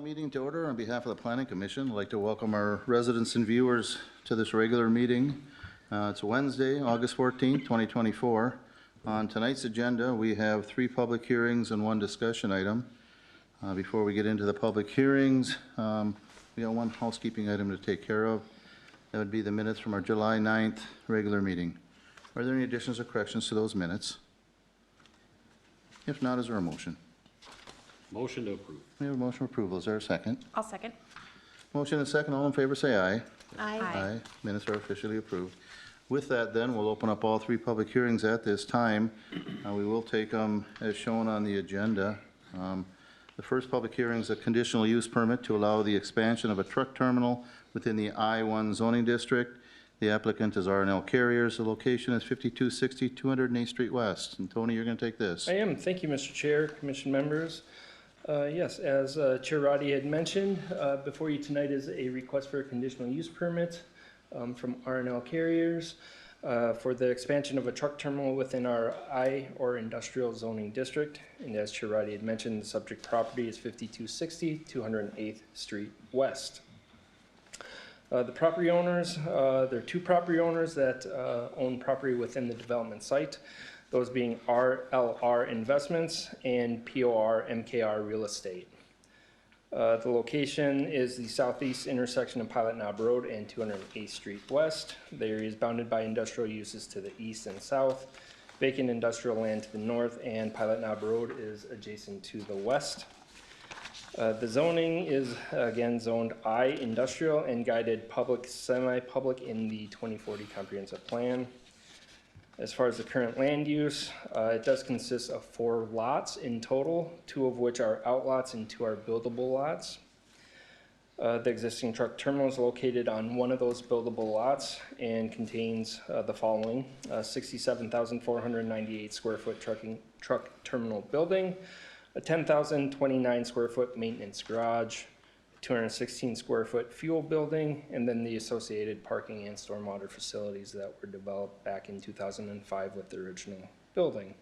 meeting to order. On behalf of the Planning Commission, I'd like to welcome our residents and viewers to this regular meeting. It's Wednesday, August 14th, 2024. On tonight's agenda, we have 3 public hearings and 1 discussion item. Before we get into the public hearings, we got 1 housekeeping item to take care of. That would be the minutes from our July 9th regular meeting. Are there any additions or corrections to those minutes? If not, is there a motion? Motion to approve. We have a motion for approval. Is there a second? I'll second. Motion and second. All in favor say aye. Aye. Minutes are officially approved. With that, then, we'll open up all 3 public hearings at this time. We will take them as shown on the agenda. The first public hearing is a conditional use permit to allow the expansion of a truck terminal within the I-1 zoning district. The applicant is R&L Carriers. The location is 5260 208th Street West. And Tony, you're going to take this. I am. Thank you, Mr. Chair, Commission members. Yes, as Chair Roddy had mentioned, before you tonight is a request for a conditional use permit from R&L Carriers for the expansion of a truck terminal within our I or industrial zoning district. And as Chair Roddy had mentioned, the subject property is 5260 208th Street West. The property owners, there are 2 property owners that own property within the development site, those being RLR Investments and POR MKR Real Estate. The location is the southeast intersection of Pilot Knob Road and 208th Street West. The area is bounded by industrial uses to the east and south, vacant industrial land to the north, and Pilot Knob Road is adjacent to the west. The zoning is, again, zoned I industrial and guided public, semi-public in the 2040 comprehensive plan. As far as the current land use, it does consist of 4 lots in total, 2 of which are outlots and 2 are buildable lots. The existing truck terminal is located on one of those buildable lots and contains the following: 67,498 square foot truck terminal building, a 10,029 square foot maintenance garage, 216 square foot fuel building, and then the associated parking and stormwater facilities that were developed back in 2005 with the original building.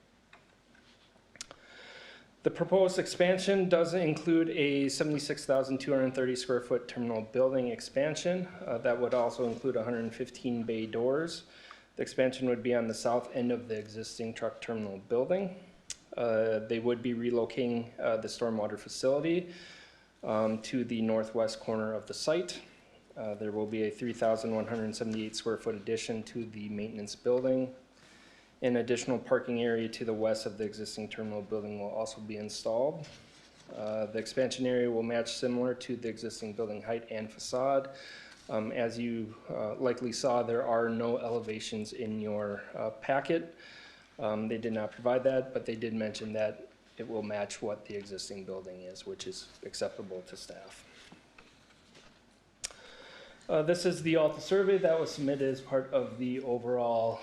The proposed expansion does include a 76,230 square foot terminal building expansion. That would also include 115 bay doors. The expansion would be on the south end of the existing truck terminal building. They would be relocating the stormwater facility to the northwest corner of the site. There will be a 3,178 square foot addition to the maintenance building. An additional parking area to the west of the existing terminal building will also be installed. The expansion area will match similar to the existing building height and facade. As you likely saw, there are no elevations in your packet. They did not provide that, but they did mention that it will match what the existing building is, which is acceptable to staff. This is the ALTA survey that was submitted as part of the overall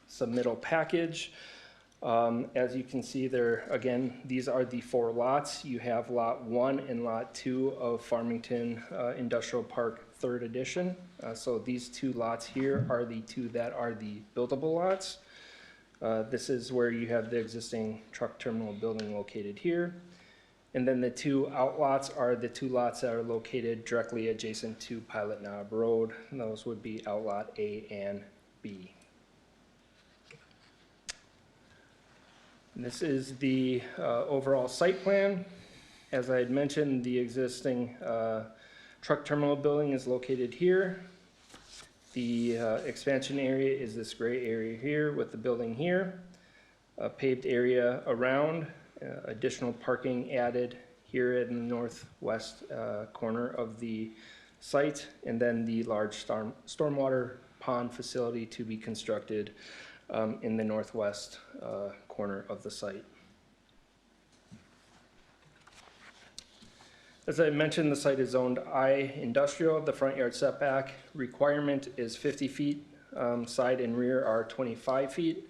submittal package. As you can see there, again, these are the 4 lots. You have lot 1 and lot 2 of Farmington Industrial Park 3rd edition. So these 2 lots here are the 2 that are the buildable lots. This is where you have the existing truck terminal building located here. And then the 2 outlots are the 2 lots that are located directly adjacent to Pilot Knob Road. And those would be outlot A and B. And this is the overall site plan. As I had mentioned, the existing truck terminal building is located here. The expansion area is this gray area here with the building here. A paved area around, additional parking added here in the northwest corner of the site, and then the large stormwater pond facility to be constructed in the northwest corner of the site. As I mentioned, the site is zoned I industrial. The front yard setback requirement is 50 feet. Side and rear are 25 feet.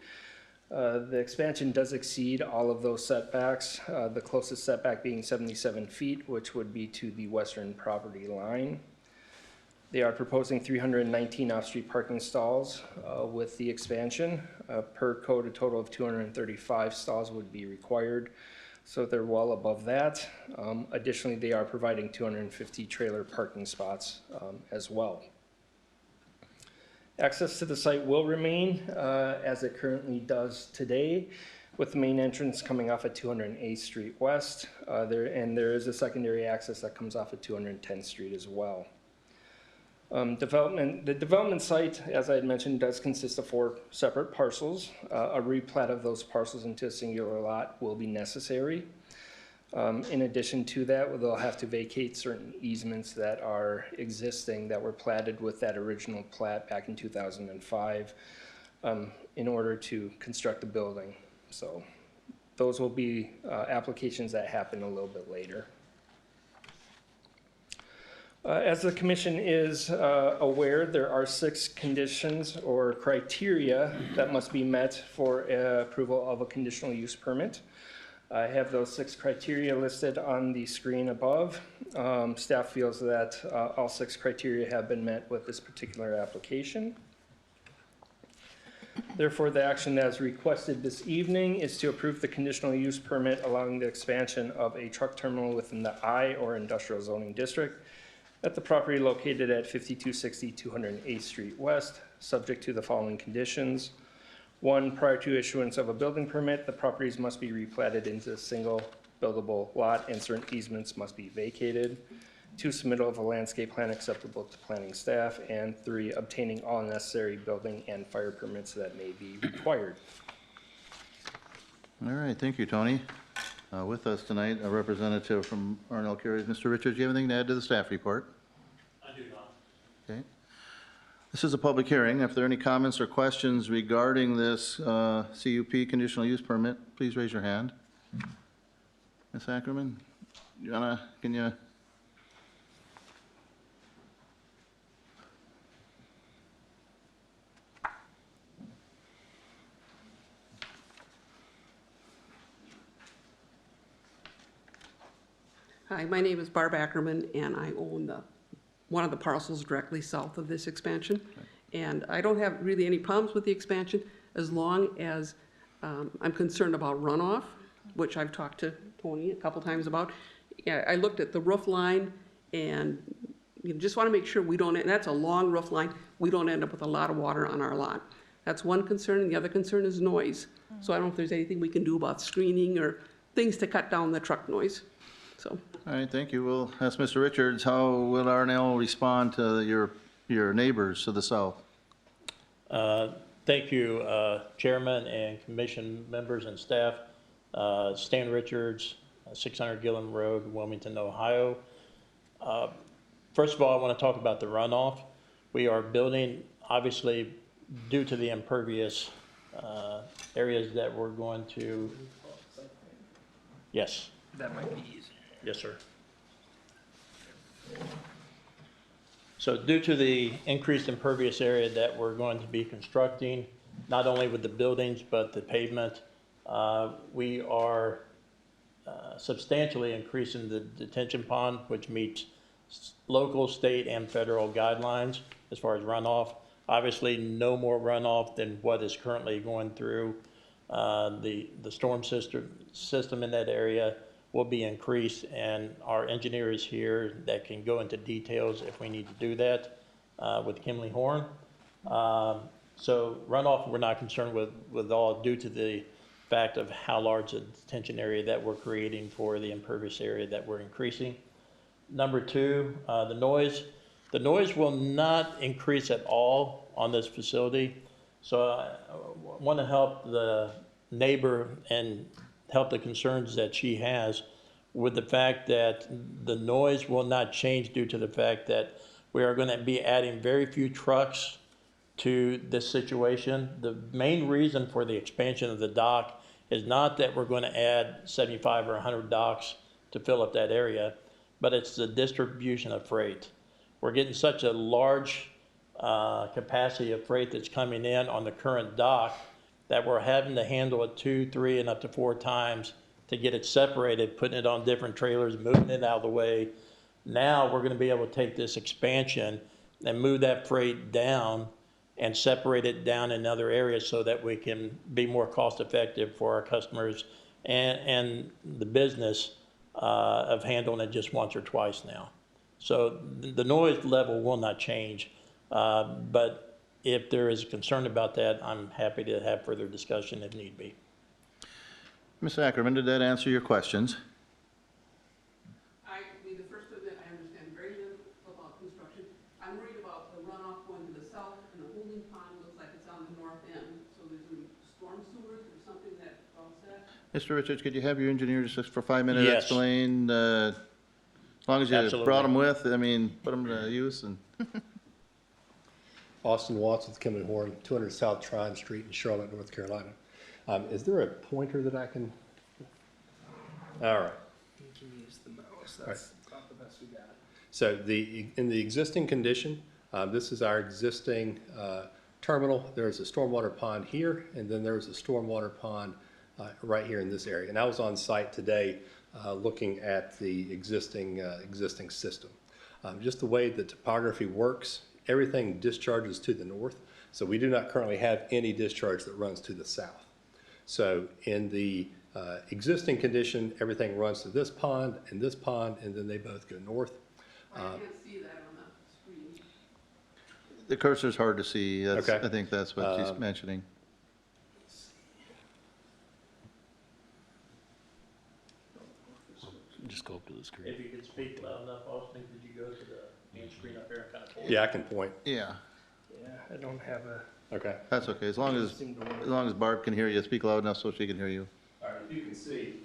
The expansion does exceed all of those setbacks, the closest setback being 77 feet, which would be to the western property line. They are proposing 319 off-street parking stalls with the expansion. Per code, a total of 235 stalls would be required. so they're well above that. Additionally, they are providing 250 trailer parking spots as well. Access to the site will remain as it currently does today, with the main entrance coming off at 208th Street West. There is a secondary access that comes off at 210th Street as well. The development site, as I had mentioned, does consist of 4 separate parcels. A replat of those parcels into a singular lot will be necessary. In addition to that, they'll have to vacate certain easements that are existing that were platted with that original plat back in 2005 in order to construct the building. So those will be applications that happen a little bit later. As the commission is aware, there are 6 conditions or criteria that must be met for approval of a conditional use permit. I have those 6 criteria listed on the screen above. Staff feels that all 6 criteria have been met with this particular application. Therefore, the action that is requested this evening is to approve the conditional use permit allowing the expansion of a truck terminal within the I or industrial zoning district at the property located at 5260 208th Street West, subject to the following conditions. 1, prior to issuance of a building permit, the properties must be replatted into a single buildable lot and certain easements must be vacated. 2, submittal of a landscape plan acceptable to planning staff. And 3, obtaining all necessary building and fire permits that may be required. All right, thank you, Tony. With us tonight, a representative from R&L Carriers. Mr. Richards, do you have anything to add to the staff report? I do not. Okay. This is a public hearing. If there are any comments or questions regarding this CUP conditional use permit, please raise your hand. Ms. Ackerman, can you? Hi, my name is Barb Ackerman, and I own one of the parcels directly south of this expansion. And I don't have really any problems with the expansion as long as I'm concerned about runoff, which I've talked to Tony a couple times about. Yeah, I looked at the roof line, and you just want to make sure we don't, and that's a long roof line, we don't end up with a lot of water on our lot. That's one concern, and the other concern is noise. So I don't know if there's anything we can do about screening or things to cut down the truck noise. So. All right, thank you. We'll ask Mr. Richards, how will R&L respond to your neighbors to the south? Thank you, Chairman and Commission members and staff. Stan Richards, 600 Gillen Road, Wilmington, Ohio. First of all, I want to talk about the runoff. We are building, obviously, due to the impervious areas that we're going to. Yes. That might be easier. Yes, sir. So due to the increased impervious area that we're going to be constructing, not only with the buildings but the pavement, we are substantially increasing the detention pond, which meets local, state, and federal guidelines as far as runoff. Obviously, no more runoff than what is currently going through the storm system in that area will be increased, and our engineer is here that can go into details if we need to do that with Kimley Horn. So runoff we're not concerned with all due to the fact of how large a detention area that we're creating for the impervious area that we're increasing. Number 2, the noise. The noise will not increase at all on this facility. So I want to help the neighbor and help the concerns that she has with the fact that the noise will not change due to the fact that we are going to be adding very few trucks to this situation. The main reason for the expansion of the dock is not that we're going to add 75 or 100 docks to fill up that area, but it's the distribution of freight. We're getting such a large capacity of freight that's coming in on the current dock that we're having to handle it 2, 3, and up to 4 times to get it separated, putting it on different trailers, moving it out of the way. Now we're going to be able to take this expansion and move that freight down and separate it down in other areas so that we can be more cost effective for our customers and the business of handling it just once or twice now. So the noise level will not change, but if there is a concern about that, I'm happy to have further discussion if need be. Ms. Ackerman, did that answer your questions? The first of it, I understand very little about construction. I'm worried about the runoff going to the south, and the holding pond looks like it's on the north end. So there's a storm sewers or something that causes that. Mr. Richards, could you have your engineer just for 5 minutes Yes. explain, as long as you Absolutely. brought them with, I mean, put them to use and. Austin Watts with Kim and Horn, 200 South Trine Street in Charlotte, North Carolina. Is there a pointer that I can? All right. You can use the mouse, that's about the best we got. So in the existing condition, this is our existing terminal. There's a stormwater pond here, and then there's a stormwater pond right here in this area. And I was on site today looking at the existing system. Just the way the topography works, everything discharges to the north. So we do not currently have any discharge that runs to the south. So in the existing condition, everything runs to this pond, and then they both go north. I can't see that on the screen. The cursor's hard to see. That's, Okay. I think that's what she's mentioning. Just go up to the screen. If you could speak loud enough, Austin, could you go to the main screen up there and kind of point? Yeah, I can point. Yeah, Yeah, I don't have a. Okay. that's okay. As long as Barb can hear you, speak loud enough so she can hear you. All right, if you can see,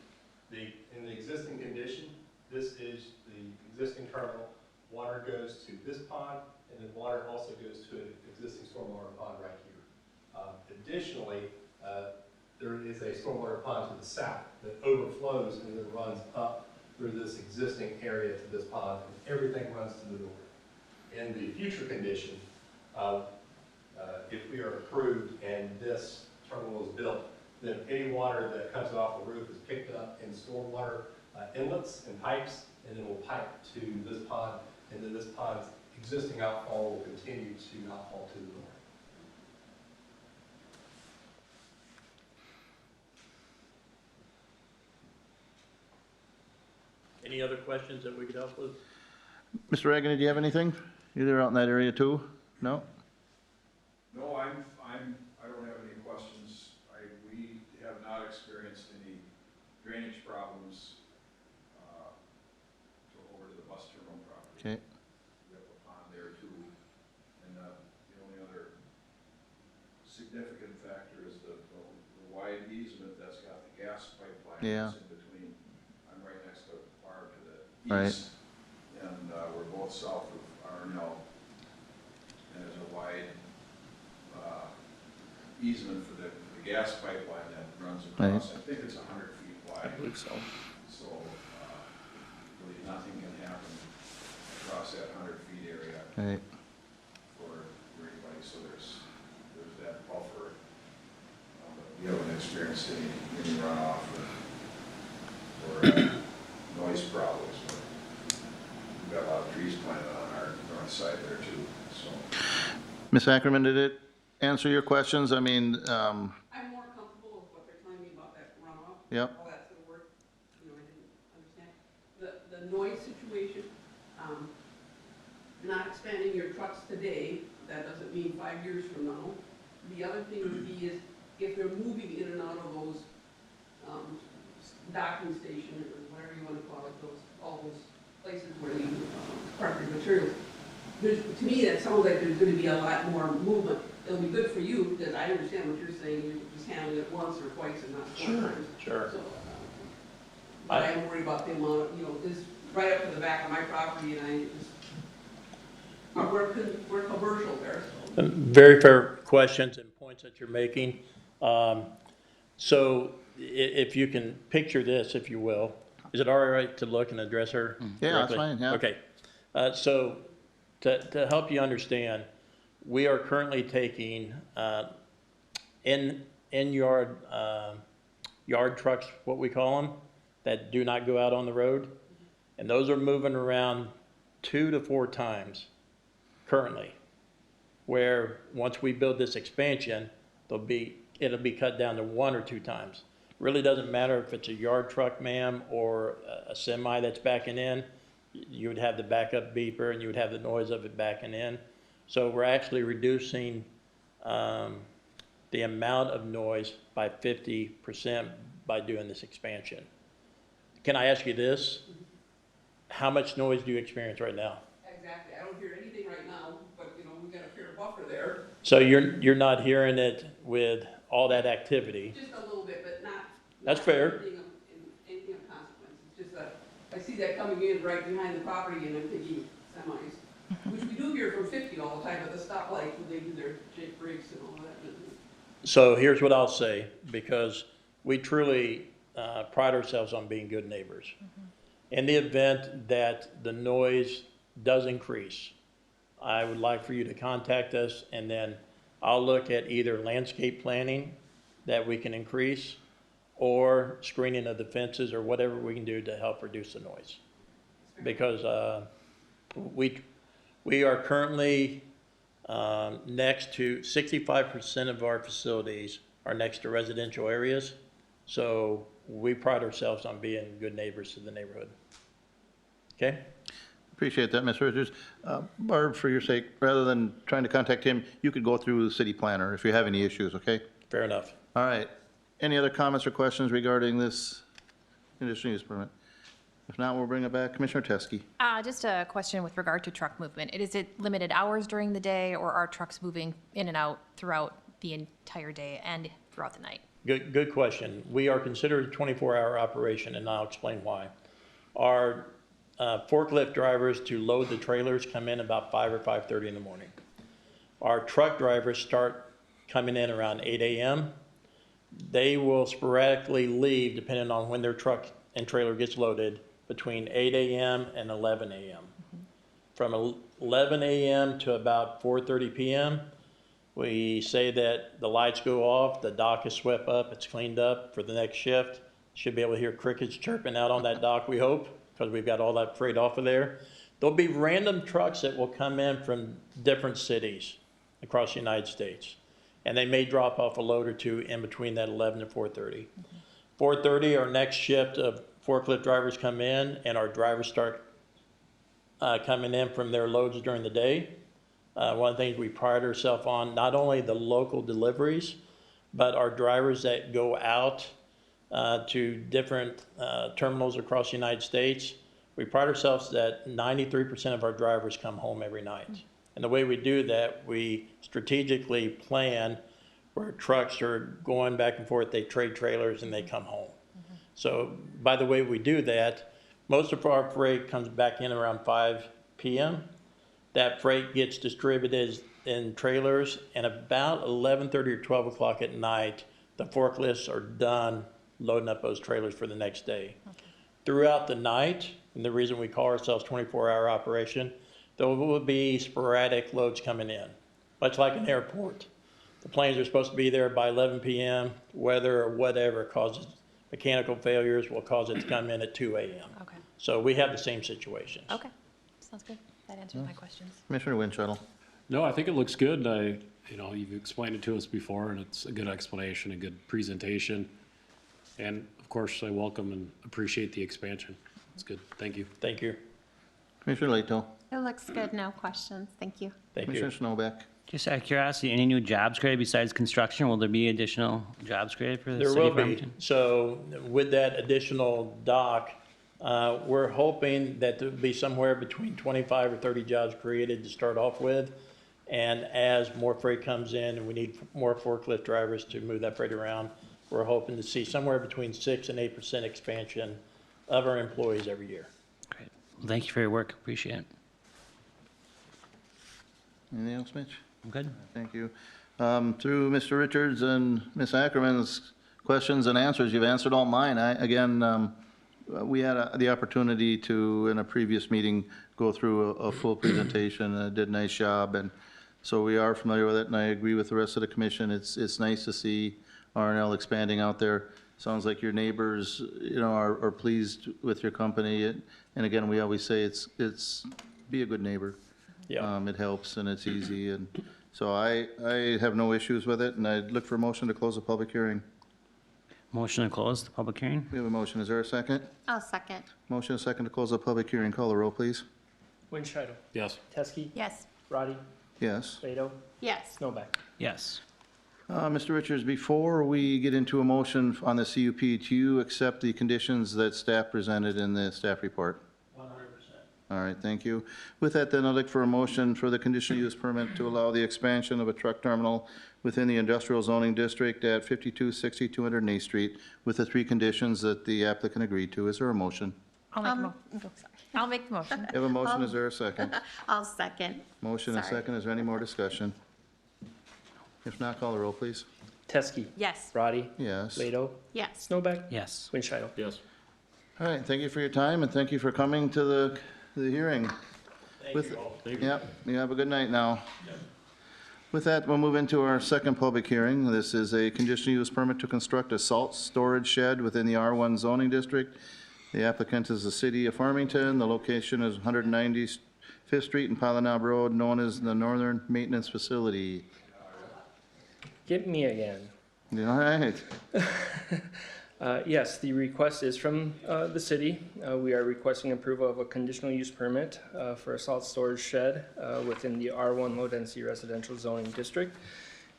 in the existing condition, this is the existing terminal. Water goes to this pond, and then water also goes to an existing stormwater pond right here. Additionally, there is a stormwater pond to the south that overflows and then runs up through this existing area to this pond, and everything runs to the north. In the future condition, if we are approved and this terminal is built, then any water that comes off the roof is picked up in stormwater inlets and pipes, and then will pipe to this pond, and then this pond's existing outfall will continue to outfall to the north. Any other questions that we could help with? Mr. Reagan, did you have anything? You're out in that area too? No? No, I don't have any questions. We have not experienced any drainage problems, over to the bus terminal property. Okay. We have a pond there too. And, the only other significant factor is the wide easement that's got the gas pipeline Yeah. that's in between. I'm right next to Barb to the Right. east. And, we're both south of Arnell. And there's a wide, easement for the gas pipeline that runs across. I think it's 100 feet wide. I believe so. So, really nothing can happen across that 100 feet area Right. for anybody, so there's that buffer. We haven't experienced any runoff or noise problems, but we've got a lot of trees planted on our north side there too, so. Ms. Ackerman, did it answer your questions? I mean, I'm more comfortable with what they're telling me about that runoff. Yep. How that's gonna work, I didn't understand. The noise situation, not expanding your trucks today, that doesn't mean 5 years from now. The other thing would be is if they're moving in and out of those, docking station or whatever you wanna call it, all those places where you, park your materials. To me, that sounds like there's gonna be a lot more movement. It'll be good for you, because I understand what you're saying, you're just handling it once or twice and not 4 times. Sure. So, but I am worried about the amount of, this right up to the back of my property, and I just, we're commercial there, so. Very fair questions and points that you're making. So if you can picture this, if you will, is it all right to look and address her? Yeah, that's directly? fine, yeah. Okay. So to help you understand, we are currently taking in-yard yard trucks, what we call them, that do not go out on the road. And those are moving around 2 to 4 times currently, where once we build this expansion, it'll be cut down to 1 or 2 times. Really doesn't matter if it's a yard truck, ma'am, or a semi that's backing in. You would have the backup beeper and you would have the noise of it backing in. So we're actually reducing the amount of noise by 50% by doing this expansion. Can I ask you this? How much noise do you experience right now? Exactly, I don't hear anything right now, but, you know, we got a fair buffer there. So you're not hearing it with all that activity. Just a little bit, but not. That's not fair. Anything of consequence. It's just that I see that coming in right behind the property and I'm thinking semis, which we do hear from 50 all the time at the stoplight when they do their Jake brakes and all that. So here's what I'll say, because we truly pride ourselves on being good neighbors. In the event that the noise does increase, I would like for you to contact us, and then I'll look at either landscape planning that we can increase or screening of the fences or whatever we can do to help reduce the noise. Because we are currently next to 65% of our facilities are next to residential areas. So we pride ourselves on being good neighbors to the neighborhood. Okay? Appreciate that, Mr. Richards. Barb, for your sake, rather than trying to contact him, you could go through the city planner if you have any issues, okay? Fair enough. All right. Any other comments or questions regarding this conditional use permit? If not, we'll bring it back. Commissioner Teskey. Just a question with regard to truck movement. Is it limited hours during the day, or are trucks moving in and out throughout the entire day and throughout the night? Good question. We are considered a 24-hour operation, and I'll explain why. Our forklift drivers to load the trailers come in about 5 or 5:30 in the morning. Our truck drivers start coming in around 8 a.m. They will sporadically leave, depending on when their truck and trailer gets loaded, between 8 a.m. and 11 a.m. From 11 a.m. to about 4:30 p.m., we say that the lights go off, the dock is swept up, it's cleaned up for the next shift. Should be able to hear crickets chirping out on that dock, we hope, because we've got all that freight off of there. There'll be random trucks that will come in from different cities across the United States. And they may drop off a load or two in between that 11 and 4:30. 4:30, our next shift of forklift drivers come in, and our drivers start coming in from their loads during the day. One of the things we pride ourselves on, not only the local deliveries, but our drivers that go out to different terminals across the United States. We pride ourselves that 93% of our drivers come home every night. And the way we do that, we strategically plan where trucks are going back and forth, they trade trailers and they come home. So by the way we do that, most of our freight comes back in around 5 p.m. That freight gets distributed in trailers, and about 11:30 or 12 o'clock at night, the forklifts are done loading up those trailers for the next day. Throughout the night, and the reason we call ourselves 24-hour operation, there will be sporadic loads coming in, much like an airport. The planes are supposed to be there by 11 p.m. Weather or whatever causes mechanical failures will cause it to come in at 2 a.m. Okay. So we have the same situations. Okay. Sounds good. That answers my questions. Commissioner Winchell. No, I think it looks good. You've explained it to us before, and it's a good explanation, a good presentation. And of course, I welcome and appreciate the expansion. It's good. Thank you. Thank you. Commissioner Leto. It looks good, no questions, thank you. Thank you. Commissioner Snowback. Just out of curiosity, any new jobs created besides construction? Will there be additional jobs created for the There city will of be. Farmington? So with that additional dock, we're hoping that there'll be somewhere between 25 or 30 jobs created to start off with. And as more freight comes in and we need more forklift drivers to move that freight around, we're hoping to see somewhere between 6 and 8% expansion of our employees every year. Great. Well, thank you for your work. Appreciate it. Anything else, Mitch? I'm good. Thank you. Through Mr. Richards and Ms. Ackerman's questions and answers, you've answered all mine. We had the opportunity to, in a previous meeting, go through a full presentation, and did a nice job, and so we are familiar with it, and I agree with the rest of the commission. It's nice to see R&L expanding out there. Sounds like your neighbors, are pleased with your company, and again, we always say it's be a good neighbor. Yeah. It helps and it's easy, and so I have no issues with it, and I'd look for a motion to close the public hearing. Motion to close the public hearing? We have a motion. Is there a second? I'll second. Motion and second to close the public hearing. Call the roll, please. Winchell, Yes. Teske, Yes. Roddy, Yes. Lado, Yes. Snowback. Yes. Mr. Richards, before we get into a motion on the CUP, do you accept the conditions that staff presented in the staff report? 100%. All right, thank you. With that, then, I'd like for a motion for the conditional use permit to allow the expansion of a truck terminal within the industrial zoning district at 5260 208th Street with the three conditions that the applicant agreed to. Is there a motion? I'll make the motion. You have a motion, is there a second? I'll second. Motion and Sorry. second, is there any more discussion? If not, call the roll, please. Teske, Yes. Roddy, Yes. Lado, Yes. Snowback, Yes. Winchell. Yes. All right, thank you for your time, and thank you for coming to the hearing. Thank With- you all. Thank you. Yep, you have a good night now. With that, we'll move into our second public hearing. This is a conditional use permit to construct a salt storage shed within the R1 zoning district. The applicant is the city of Farmington. The location is 195th Street and Pala Knob Road, known as the Northern Maintenance Facility. Get me again. All right. Yes, the request is from the city. We are requesting approval of a conditional use permit for a salt storage shed within the R1 low-density residential zoning district.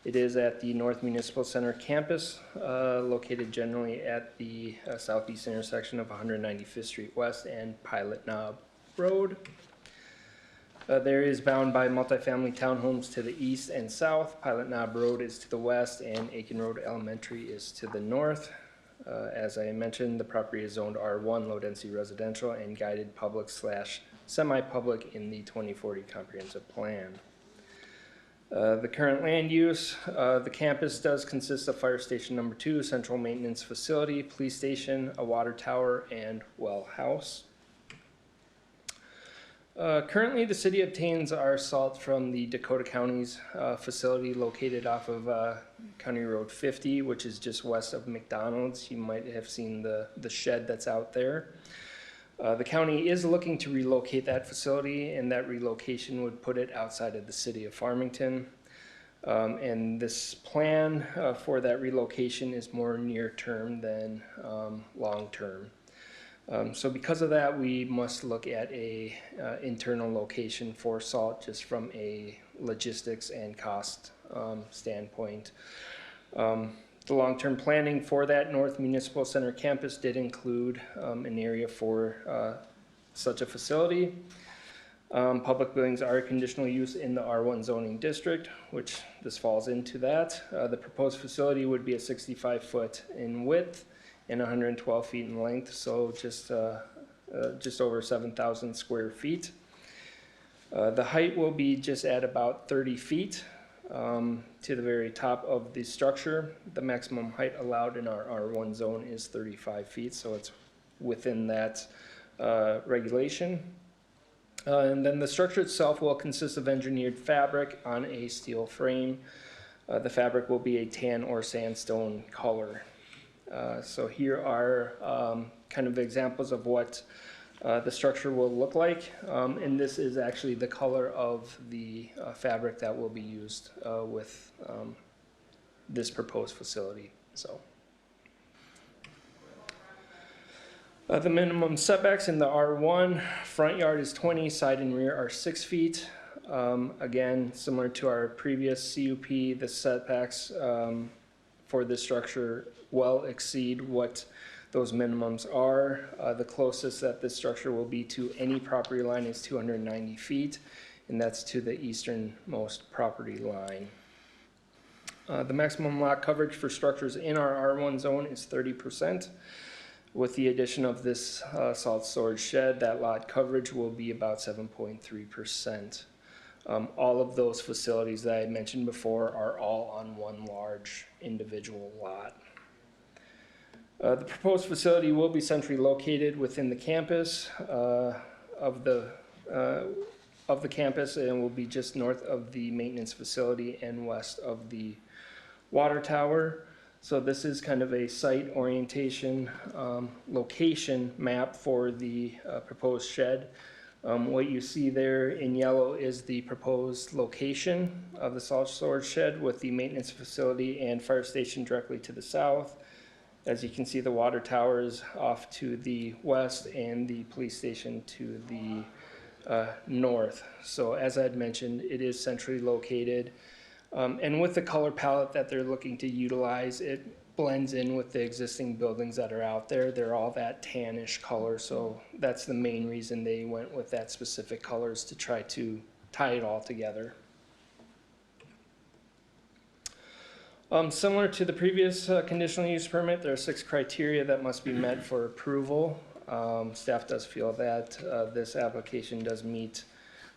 It is at the North Municipal Center campus, located generally at the southeast intersection of 195th Street West and Pilot Knob Road. There is bound by multifamily townhomes to the east and south. Pilot Knob Road is to the west, and Aiken Road Elementary is to the north. As I mentioned, the property is zoned R1 low-density residential and guided public/semi-public in the 2040 comprehensive plan. The current land use, the campus does consist of Fire Station Number 2, Central Maintenance Facility, Police Station, a water tower, and well house. Currently, the city obtains our salt from the Dakota County's facility located off of County Road 50, which is just west of McDonald's. You might have seen the shed that's out there. The county is looking to relocate that facility, and that relocation would put it outside of the city of Farmington. And this plan for that relocation is more near-term than long-term. So because of that, we must look at a internal location for salt just from a logistics and cost standpoint. The long-term planning for that North Municipal Center campus did include an area for such a facility. Public buildings are conditional use in the R1 zoning district, which this falls into that. The proposed facility would be a 65-foot in width and 112 feet in length, so just over 7,000 square feet. The height will be just at about 30 feet to the very top of the structure. The maximum height allowed in our R1 zone is 35 feet, so it's within that regulation. And then the structure itself will consist of engineered fabric on a steel frame. The fabric will be a tan or sandstone color. So here are kind of examples of what the structure will look like. And this is actually the color of the fabric that will be used with this proposed facility. So the minimum setbacks in the R1, front yard is 20, side and rear are 6 feet. Again, similar to our previous CUP, the setbacks for this structure well exceed what those minimums are. The closest that this structure will be to any property line is 290 feet, and that's to the easternmost property line. The maximum lot coverage for structures in our R1 zone is 30%. With the addition of this salt storage shed, that lot coverage will be about 7.3%. All of those facilities that I mentioned before are all on one large individual lot. The proposed facility will be centrally located within the campus of the campus, and will be just north of the maintenance facility and west of the water tower. So this is kind of a site orientation location map for the proposed shed. What you see there in yellow is the proposed location of the salt storage shed with the maintenance facility and fire station directly to the south. As you can see, the water tower is off to the west and the police station to the north. So as I had mentioned, it is centrally located. And with the color palette that they're looking to utilize, it blends in with the existing buildings that are out there. They're all that tannish color, so that's the main reason they went with that specific colors, to try to tie it all together. Similar to the previous conditional use permit, there are 6 criteria that must be met for approval. Staff does feel that this application does meet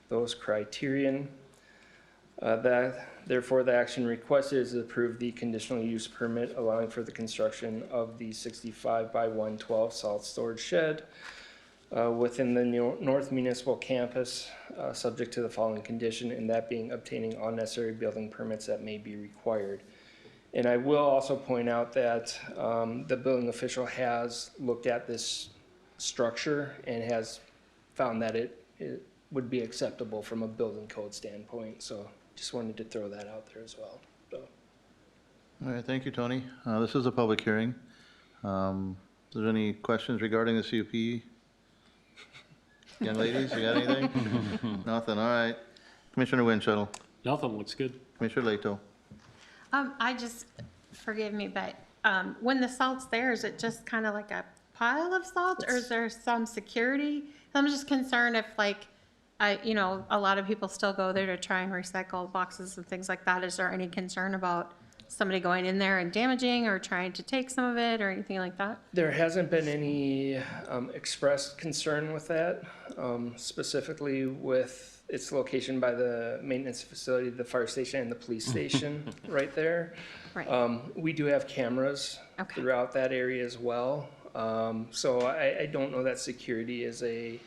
those criterion. Therefore, the action requested is to approve the conditional use permit allowing for the construction of the 65 by 112 salt storage shed within the North Municipal Campus, subject to the following condition, and that being obtaining all necessary building permits that may be required. And I will also point out that the building official has looked at this structure and has found that it would be acceptable from a building code standpoint. So just wanted to throw that out there as well. So. All right, thank you, Tony. This is a public hearing. Is there any questions regarding the CUP? Young ladies, you got anything? Nothing, all right. Commissioner Winchell, Nothing, looks good. Commissioner Leto. I just, forgive me, but when the salt's there, is it just kind of like a pile of salt, or is there some security? I'm just concerned if, like, a lot of people still go there to try and recycle boxes and things like that. Is there any concern about somebody going in there and damaging or trying to take some of it or anything like that? There hasn't been any expressed concern with that, specifically with its location by the maintenance facility, the fire station, and the police station right there. Right. We do have cameras throughout that area as well. So I don't know that security is a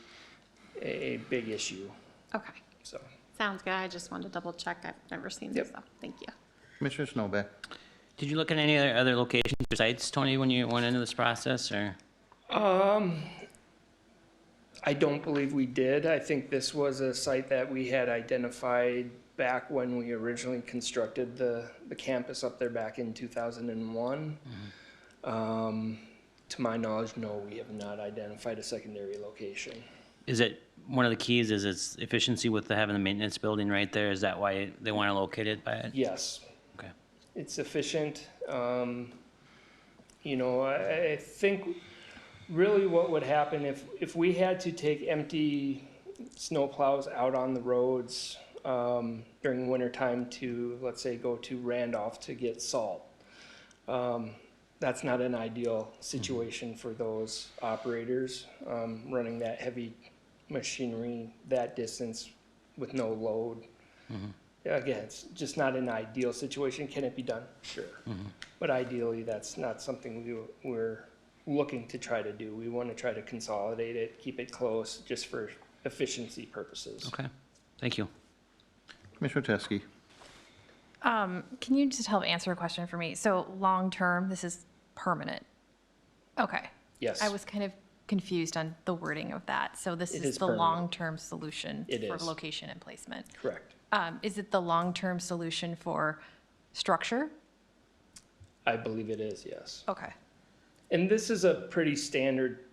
big issue. Okay. So. Sounds good. I just wanted to double check. I've never seen this stuff. Thank you. Commissioner Snowback. Did you look at any other locations besides, Tony, when you went into this process, or? I don't believe we did. I think this was a site that we had identified back when we originally constructed the campus up there back in 2001. To my knowledge, no, we have not identified a secondary location. Is it, one of the keys is its efficiency with having the maintenance building right there? Is that why they want to locate it by it? Yes. Okay. It's efficient. I think really what would happen if we had to take empty snow plows out on the roads during winter time to, let's say, go to Randolph to get salt. That's not an ideal situation for those operators running that heavy machinery that distance with no load. Again, it's just not an ideal situation. Can it be done? Sure. But ideally, that's not something we're looking to try to do. We want to try to consolidate it, keep it close, just for efficiency purposes. Okay, thank you. Commissioner Teskey. Can you just help answer a question for me? So long-term, this is permanent? Okay. Yes. I was kind of confused on the wording of that. So this It is is the permanent. long-term solution It for is. location and placement? Correct. Is it the long-term solution for structure? I believe it is, yes. Okay. And this is a pretty standard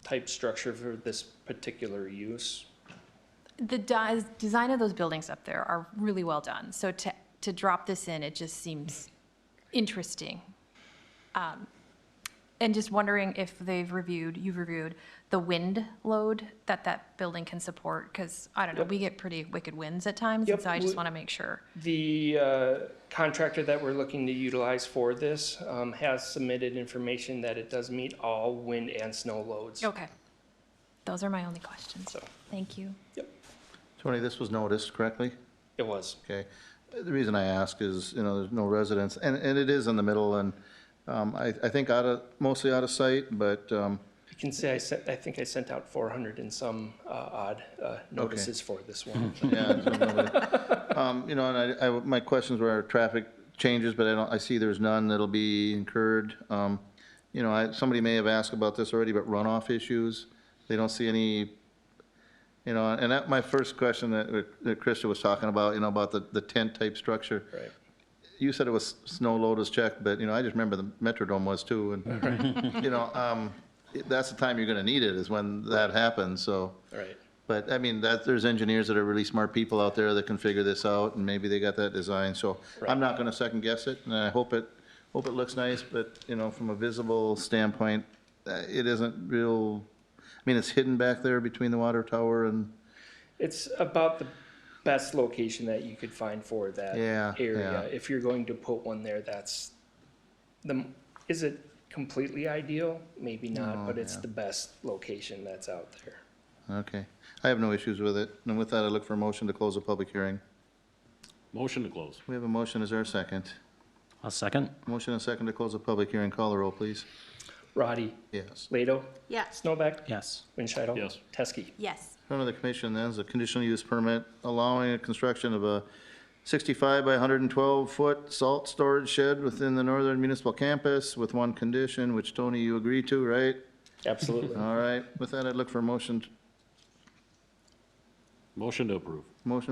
type structure for this particular use. The design of those buildings up there are really well done. So to drop this in, it just seems interesting. And just wondering if you've reviewed the wind load that building can support, because I don't know, Yep. we get pretty wicked winds at times, Yep, and so I just want to make sure. The contractor that we're looking to utilize for this has submitted information that it does meet all wind and snow loads. Okay. Those are my only questions. So. Thank you. Yep, Tony, this was noticed correctly? it was. Okay. The reason I ask is, there's no residents, and it is in the middle, and I think mostly out of sight, but, You can say I think I sent out 400 and some odd notices for this one. yeah. so nobody- and my questions were traffic changes, but I see there's none that'll be incurred. Somebody may have asked about this already, but runoff issues, they don't see any, and that, my first question that Krista was talking about, about the tent type structure. Right. you said it was snow load was checked, but, I just remember the Metrodome was too, and, that's the time you're gonna need it, is when that happens, so. Right. But, there's engineers that are really smart people out there that can figure this out, and maybe they got that design, so I'm not gonna second guess it, and I hope it looks nice, but, from a visible standpoint, it isn't real, it's hidden back there between the water tower and, It's about the best location that you could find for that Yeah, area. yeah. If you're going to put one there, is it completely ideal? Maybe not, but it's the best location that's out there. okay. I have no issues with it, and with that, I look for a motion to close the public hearing. Motion to close. We have a motion, is there a second? I'll second. Motion and second to close the public hearing, call the roll, please. Roddy, Yes. Lado, Yes. Snowback, Yes. Winchell. Yes. Teske. Yes. In front of the commission then is a conditional use permit allowing a construction of a 65 by 112 foot salt storage shed within the northern municipal campus with one condition, which Tony, you agree to, right? Absolutely. All right, with that, I'd look for a motion Motion to approve.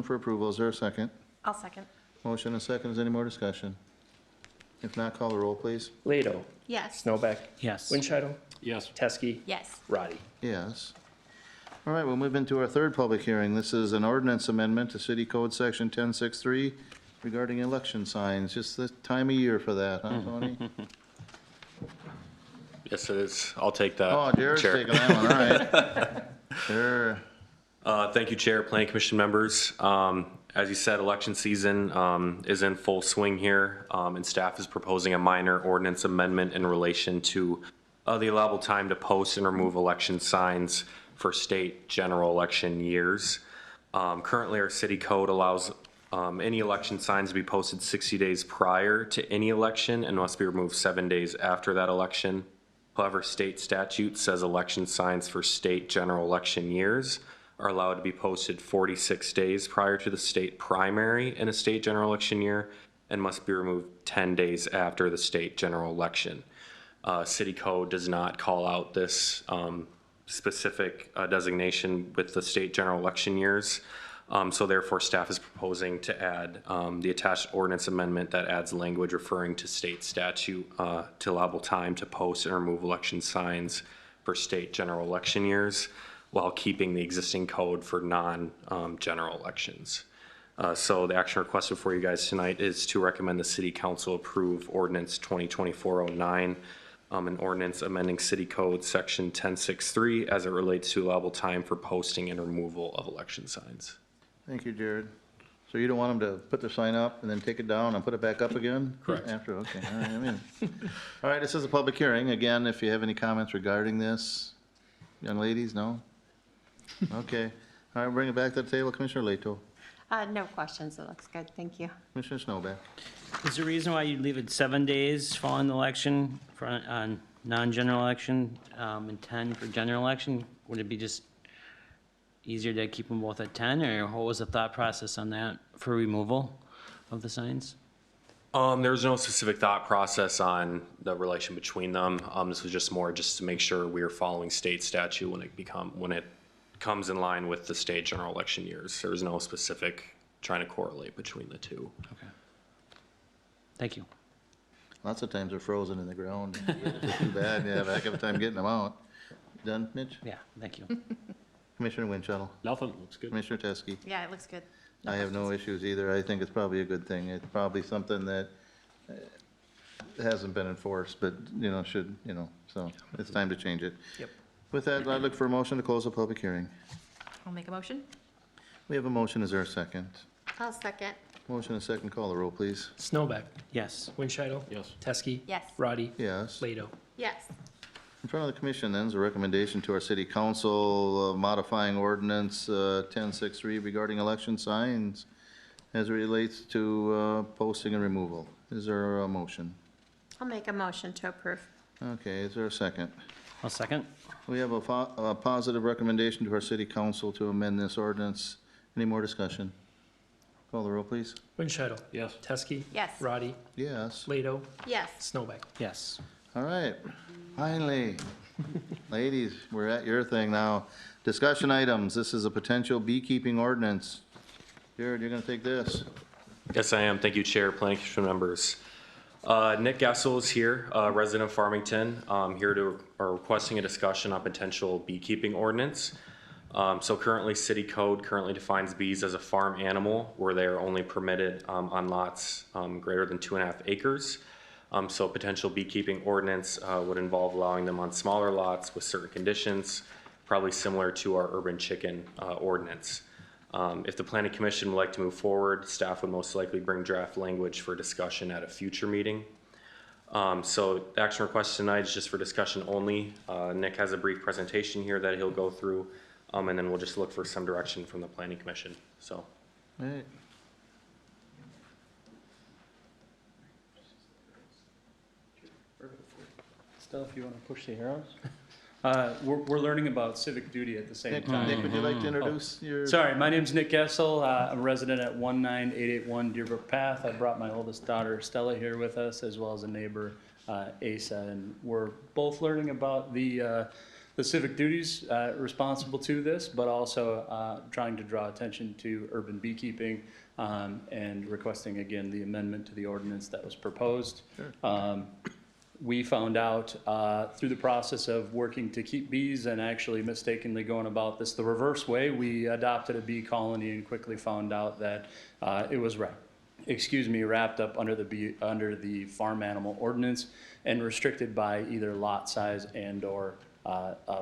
for approval. Is there a second? I'll second. Motion and second. Is there any more discussion? If not, call the roll, please. Lado, Yes. Snowback, Yes. Winchell. Yes. Teske, Yes. Roddy. Yes. All right, we'll move into our third public hearing. This is an ordinance amendment to City Code Section 1063 regarding election signs. Just the time of year for that, huh, Tony? Yes, it is. I'll take that. Oh, Jared's Chair. taking that one, all right. Sure. Thank you, Chair, Planning Commission members. As you said, election season is in full swing here, and staff is proposing a minor ordinance amendment in relation to the allowable time to post and remove election signs for state general election years. Currently, our city code allows any election signs to be posted 60 days prior to any election and must be removed 7 days after that election. However, state statute says election signs for state general election years are allowed to be posted 46 days prior to the state primary in a state general election year and must be removed 10 days after the state general election. City code does not call out this specific designation with the state general election years. So therefore, staff is proposing to add the attached ordinance amendment that adds language referring to state statute to allowable time to post and remove election signs for state general election years while keeping the existing code for non-general elections. So the action requested for you guys tonight is to recommend the City Council approve ordinance 2024-09, an ordinance amending City Code Section 1063 as it relates to allowable time for posting and removal of election signs. Thank you, Jared. So you don't want them to put the sign up and then take it down and put it back up again? Correct. After, okay, all right, All right, this is a public hearing. Again, if you have any comments regarding this, young ladies, no? Okay. All right, bring it back to the table. Commissioner Leto. No questions. It looks good. Thank you. Commissioner Snowback. Is there a reason why you'd leave it 7 days following the election for, on non-general election, and 10 for general election? Would it be just easier to keep them both at 10, or what was the thought process on that for removal of the signs? There's no specific thought process on the relation between them. This was just more just to make sure we are following state statute when it comes in line with the state general election years. There's no specific trying to correlate between the two. Okay. Thank you. Lots of times they're frozen in the ground. It's too bad, yeah, back of time getting them out. Done, Mitch? Yeah, thank you. Commissioner Winchell. Nothing. Looks good. Commissioner Teske. Yeah, it looks good. I have no issues either. I think it's probably a good thing. It's probably something that hasn't been enforced, but, should, so it's time to change it. Yep. With that, I'd look for a motion to close the public hearing. I'll make a motion. We have a motion. Is there a second? I'll second. Motion and second. Call the roll, please. Snowback, Yes. Winchell. Yes. Teske. Yes. Roddy. Yes. Lado. Yes. In front of the commission then is a recommendation to our city council modifying ordinance 1063 regarding election signs as it relates to posting and removal. Is there a motion? I'll make a motion to approve. Okay, is there a second? I'll second. We have a positive recommendation to our city council to amend this ordinance. Any more discussion? Call the roll, please. Winchell. Yes. Teske. Yes. Roddy. Yes. Lado. Yes. Snowback. Yes. All right, finally. Ladies, we're at your thing now. Discussion items. This is a potential beekeeping ordinance. Jared, you're gonna take this. Yes, I am. Thank you, Chair, Planning Commission members. Nick Gessel is here, resident of Farmington, here to, or requesting a discussion on potential beekeeping ordinance. So currently, city code currently defines bees as a farm animal where they are only permitted on lots greater than 2.5 acres. So potential beekeeping ordinance would involve allowing them on smaller lots with certain conditions, probably similar to our urban chicken ordinance. If the Planning Commission would like to move forward, staff would most likely bring draft language for discussion at a future meeting. So the action request tonight is just for discussion only. Nick has a brief presentation here that he'll go through, and then we'll just look for some direction from the Planning Commission. So. All right. Still, if you want to push the arrows. We're learning about civic duty at the same Nick, time. Nick, would you like to introduce your? Sorry, my name's Nick Gessel. I'm a resident at 19881 Deerbrook Path. I brought my oldest daughter Stella here with us, as well as a neighbor, Asa, and we're both learning about the civic duties responsible to this, but also trying to draw attention to urban beekeeping and requesting again the amendment to the ordinance that was proposed. Sure. We found out through the process of working to keep bees and actually mistakenly going about this the reverse way. We adopted a bee colony and quickly found out that it was wrapped up under the farm animal ordinance and restricted by either lot size and or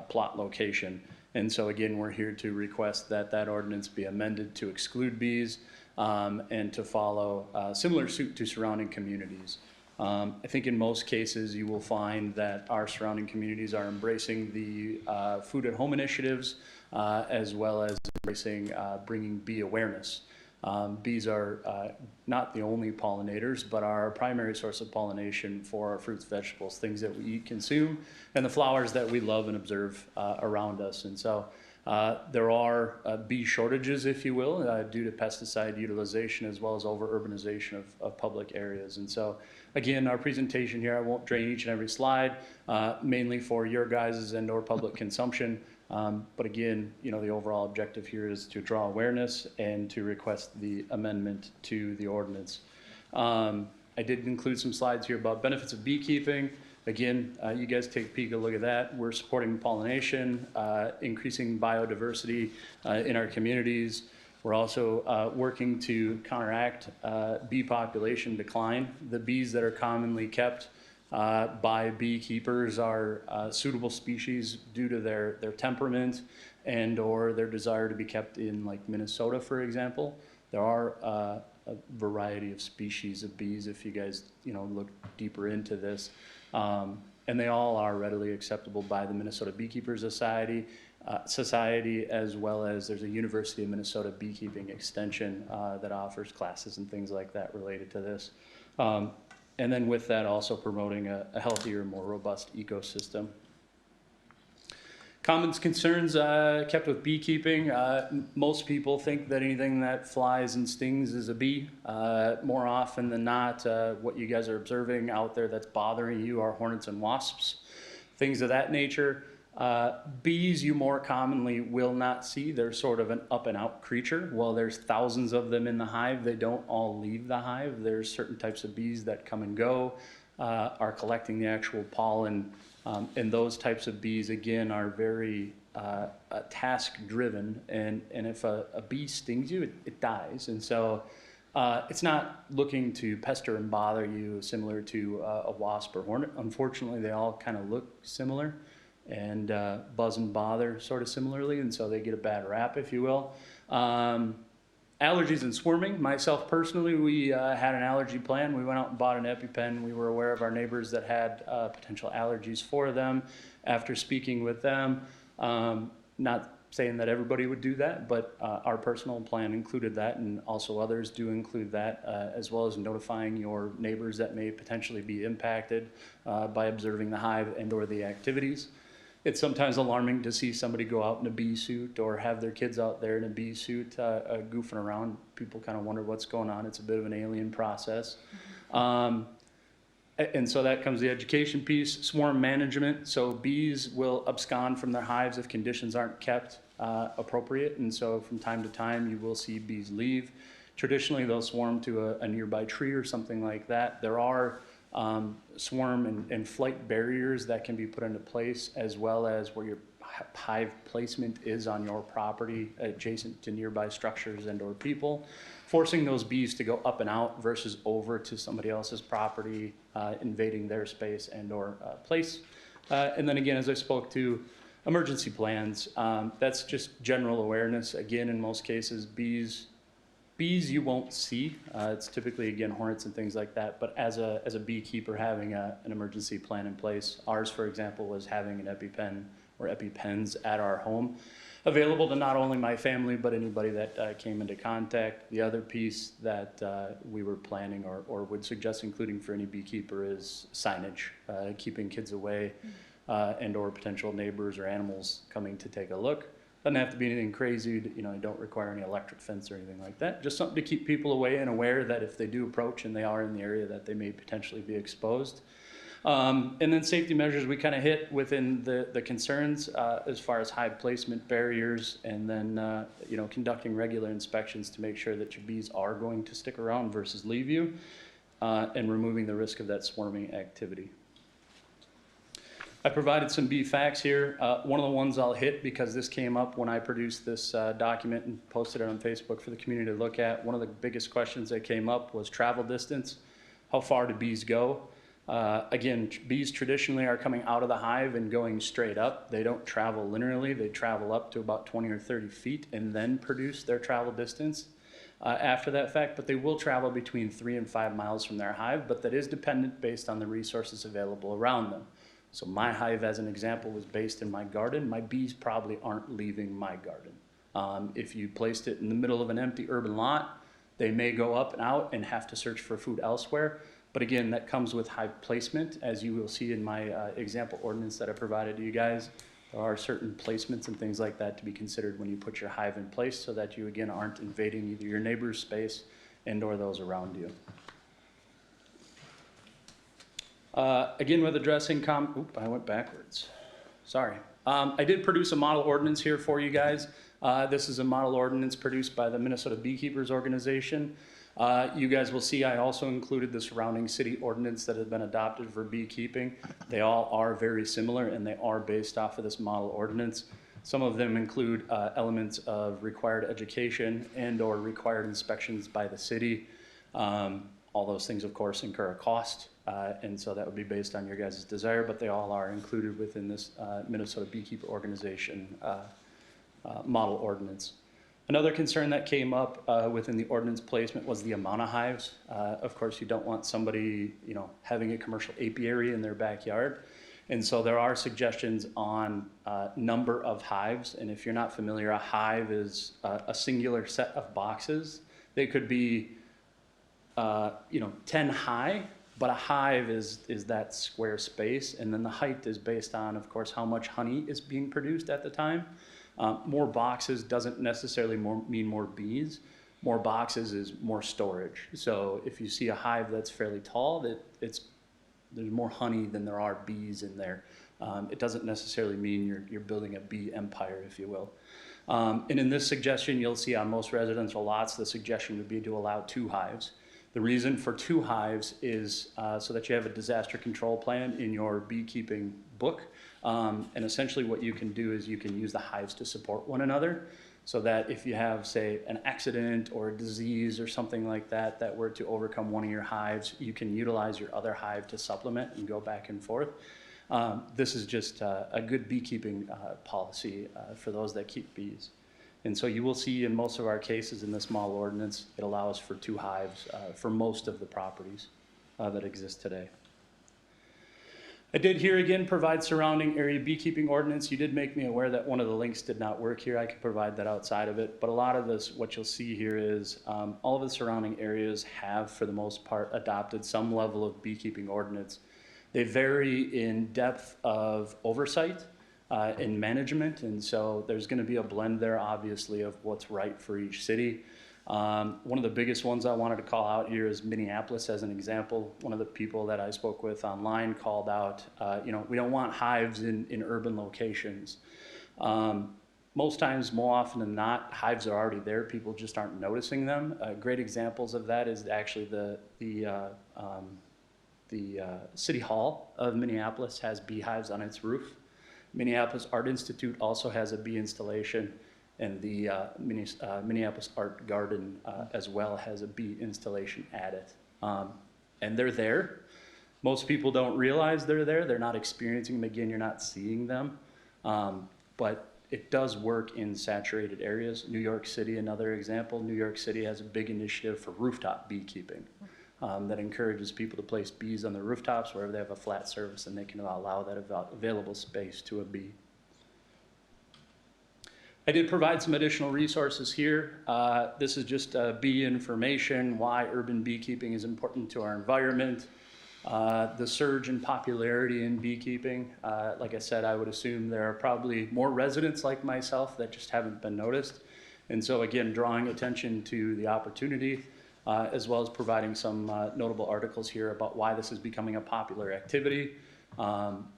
plot location. And so again, we're here to request that that ordinance be amended to exclude bees and to follow similar suit to surrounding communities. I think in most cases you will find that our surrounding communities are embracing the food at home initiatives as well as embracing bringing bee awareness. Bees are not the only pollinators, but are our primary source of pollination for our fruits, vegetables, things that we eat, consume, and the flowers that we love and observe around us. And so there are bee shortages, if you will, due to pesticide utilization as well as over-urbanization of public areas. And so, again, our presentation here, I won't drain each and every slide, mainly for your guys' and or public consumption. But again, you know, the overall objective here is to draw awareness and to request the amendment to the ordinance. I did include some slides here about benefits of beekeeping. Again, you guys take a peek, a look at that. We're supporting pollination, increasing biodiversity in our communities. We're also working to counteract bee population decline. The bees that are commonly kept by beekeepers are suitable species due to their temperament and or their desire to be kept in like Minnesota, for example. There are a variety of species of bees if you guys look deeper into this. And they all are readily acceptable by the Minnesota Beekeepers Society, as well as there's a University of Minnesota Beekeeping Extension that offers classes and things like that related to this. And then with that, also promoting a healthier, more robust ecosystem. Common concerns kept with beekeeping. Most people think that anything that flies and stings is a bee. More often than not, what you guys are observing out there that's bothering you are hornets and wasps, things of that nature. Bees you more commonly will not see. They're sort of an up and out creature. While there's thousands of them in the hive, they don't all leave the hive. There's certain types of bees that come and go, are collecting the actual pollen. And those types of bees, again, are very task-driven, and if a bee stings you, it dies. And so it's not looking to pester and bother you similar to a wasp or hornet. Unfortunately, they all kind of look similar and buzz and bother sort of similarly, and so they get a bad rap, if you will. Allergies and swarming. Myself personally, we had an allergy plan. We went out and bought an EpiPen. We were aware of our neighbors that had potential allergies for them. After speaking with them, not saying that everybody would do that, but our personal plan included that, and also others do include that, as well as notifying your neighbors that may potentially be impacted by observing the hive and or the activities. It's sometimes alarming to see somebody go out in a bee suit or have their kids out there in a bee suit goofing around. People kind of wonder what's going on. It's a bit of an alien process. And so that comes the education piece. Swarm management. So bees will abscond from their hives if conditions aren't kept appropriate. And so from time to time, you will see bees leave. Traditionally, they'll swarm to a nearby tree or something like that. There are swarm and flight barriers that can be put into place, as well as where your hive placement is on your property adjacent to nearby structures and or people, forcing those bees to go up and out versus over to somebody else's property, invading their space and or place. And then again, as I spoke to, emergency plans, that's just general awareness. Again, in most cases, bees you won't see. It's typically, again, hornets and things like that. But as a beekeeper, having an emergency plan in place. Ours, for example, was having an EpiPen or EpiPens at our home, available to not only my family, but anybody that came into contact. The other piece that we were planning or would suggest including for any beekeeper is signage, keeping kids away and or potential neighbors or animals coming to take a look. Doesn't have to be anything crazy, you know, you don't require any electric fence or anything like that. Just something to keep people away and aware that if they do approach and they are in the area that they may potentially be exposed. And then safety measures we kind of hit within the concerns as far as hive placement barriers, and then you know, conducting regular inspections to make sure that your bees are going to stick around versus leave you, and removing the risk of that swarming activity. I provided some bee facts here. One of the ones I'll hit because this came up when I produced this document and posted it on Facebook for the community to look at. One of the biggest questions that came up was travel distance. How far do bees go? Again, bees traditionally are coming out of the hive and going straight up. They don't travel linearly. They travel up to about 20 or 30 feet and then produce their travel distance after that fact. But they will travel between 3 and 5 miles from their hive, but that is dependent based on the resources available around them. So my hive, as an example, was based in my garden. My bees probably aren't leaving my garden. If you placed it in the middle of an empty urban lot, they may go up and out and have to search for food elsewhere. But again, that comes with hive placement. As you will see in my example ordinance that I provided to you guys, there are certain placements and things like that to be considered when you put your hive in place so that you, again, aren't invading either your neighbor's space and or those around you. Again, with addressing I went backwards. Sorry. I did produce a model ordinance here for you guys. This is a model ordinance produced by the Minnesota Beekeepers Organization. You guys will see I also included the surrounding city ordinance that has been adopted for beekeeping. They all are very similar and they are based off of this model ordinance. Some of them include elements of required education and or required inspections by the city. All those things, of course, incur a cost. And so that would be based on your guys' desire, but they all are included within this Minnesota Beekeeper Organization model ordinance. Another concern that came up within the ordinance placement was the amount of hives. Of course, you don't want somebody, you know, having a commercial apiary in their backyard. And so there are suggestions on number of hives. And if you're not familiar, a hive is a singular set of boxes. They could be, you know, 10 high. But a hive is that square space, and then the height is based on, of course, how much honey is being produced at the time. More boxes doesn't necessarily mean more bees. More boxes is more storage. So if you see a hive that's fairly tall, there's more honey than there are bees in there. It doesn't necessarily mean you're building a bee empire, if you will. And in this suggestion, you'll see on most residential lots, the suggestion would be to allow 2 hives. The reason for 2 hives is so that you have a disaster control plan in your beekeeping book. And essentially what you can do is you can use the hives to support one another so that if you have, say, an accident or a disease or something like that that were to overcome one of your hives, you can utilize your other hive to supplement and go back and forth. This is just a good beekeeping policy for those that keep bees. And so you will see in most of our cases in this model ordinance, it allows for 2 hives for most of the properties that exist today. I did here again provide surrounding area beekeeping ordinance. You did make me aware that one of the links did not work here. I can provide that outside of it. But a lot of this, what you'll see here is all of the surrounding areas have, for the most part, adopted some level of beekeeping ordinance. They vary in depth of oversight. In management, and so there's going to be a blend there, obviously, of what's right for each city. One of the biggest ones I wanted to call out here is Minneapolis as an example. One of the people that I spoke with online called out, you know, we don't want hives in urban locations. most times, more often than not, hives are already there. People just aren't noticing them. Great examples of that is actually the City Hall of Minneapolis has beehives on its roof. Minneapolis Art Institute also has a bee installation, and the Minneapolis Art Garden as well has a bee installation at it. And they're there. Most people don't realize they're there. They're not experiencing them. Again, you're not seeing them. But it does work in saturated areas. New York City, another example. New York City has a big initiative for rooftop beekeeping that encourages people to place bees on their rooftops wherever they have a flat surface, and they can allow that available space to a bee. I did provide some additional resources here. This is just bee information, why urban beekeeping is important to our environment, the surge in popularity in beekeeping. Like I said, I would assume there are probably more residents like myself that just haven't been noticed. And so again, drawing attention to the opportunity, as well as providing some notable articles here about why this is becoming a popular activity.